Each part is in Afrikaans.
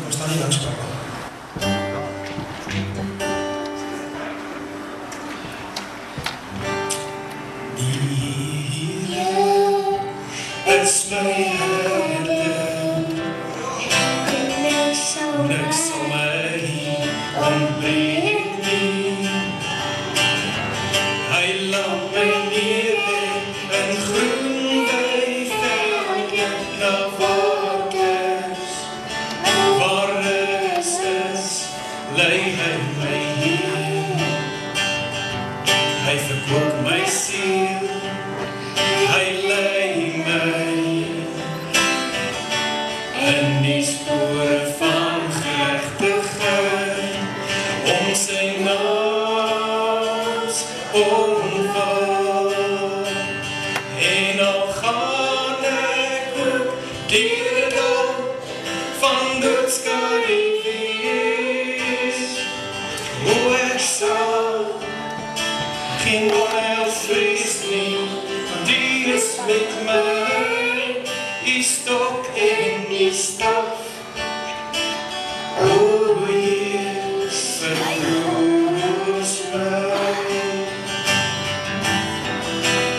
Kom staan hier langs papa. Is my herde, niks sal my ontbreek nie. Hy laat my neer in groen weivelde na waters, waar rus is, lei hy my heen. Hy verkoop my siel, hy lei my in die spore van gerechtigheid, om sy naams omval. En al gaan ek ook deur die dal van doodskade wees, hoe ek sal geen onheil vrees nie, want die is met my, die stok en die staf. O Heer, vertroos my.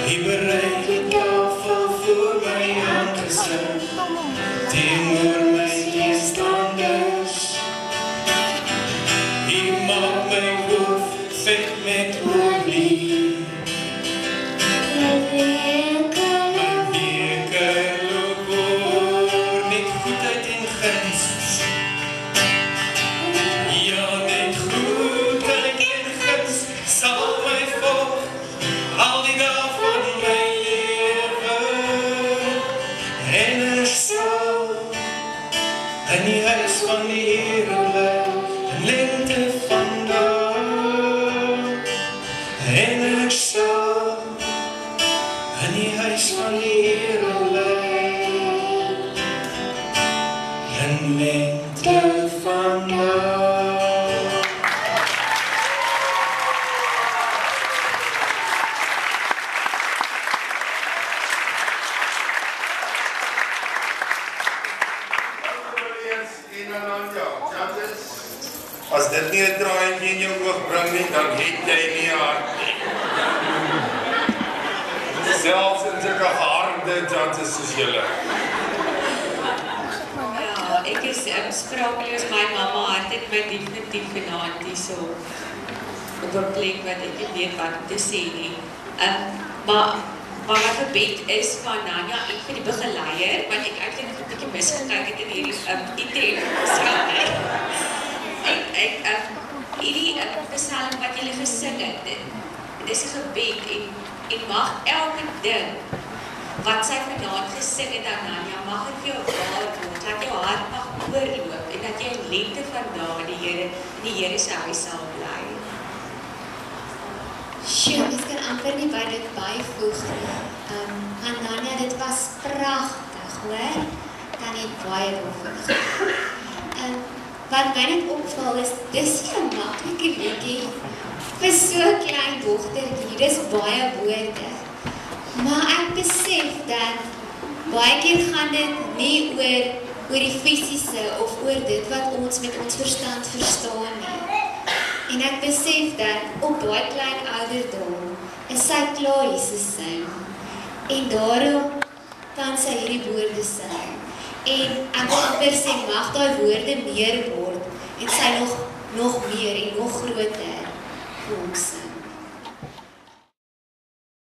Hy bereid die tafel voor my aangesig, teenoor my tegenstanders. Hy maak my hoof vet met olie. In die huis van die Here bly, in lente vandag. En ek sal in die huis van die Here bly, in lente vandag. As dit nie 'n draaientjie in jou oog bring nie, dan het jy nie hart nie. Selfs in sulke harde judges soos julle. Ja, ek is sprakeloos. My mamma het my definitief genaamd hierso op 'n plek wat ek nie weet wat om te sê nie. Maar my gebed is van Nanya en vir die begeleier, want ek eintlik nog 'n bietjie misgekyk het in hierdie skilder. Hierdie psalm wat julle gesing het, dit is 'n gebed en mag elke ding wat sy vanaand gesing het aan Nanya, mag dit vir jou waar word, dat jou hart mag oorloop en dat jy in lente vandag in die Here se huis sal bly. Sjoe, ek kan amper nie by dit byvoeg. Nanya, dit was pragtig, hoor? Kan nie baie opvoeg. Wat my net opval is, dis nie 'n maklike liedjie vir so 'n klein dogtertjie, dis baie woorde. Maar ek besef dat baie keer gaan dit nie oor die fisiese of oor dit wat ons met ons verstand verstaan nie. En ek besef dat op baie klein ouderdom is sy klaar Jesus sing. En daarom kan sy hierdie woorde sing. En ek wil amper sê, mag daai woorde meer word en sy nog meer en nog groter vir ons sing.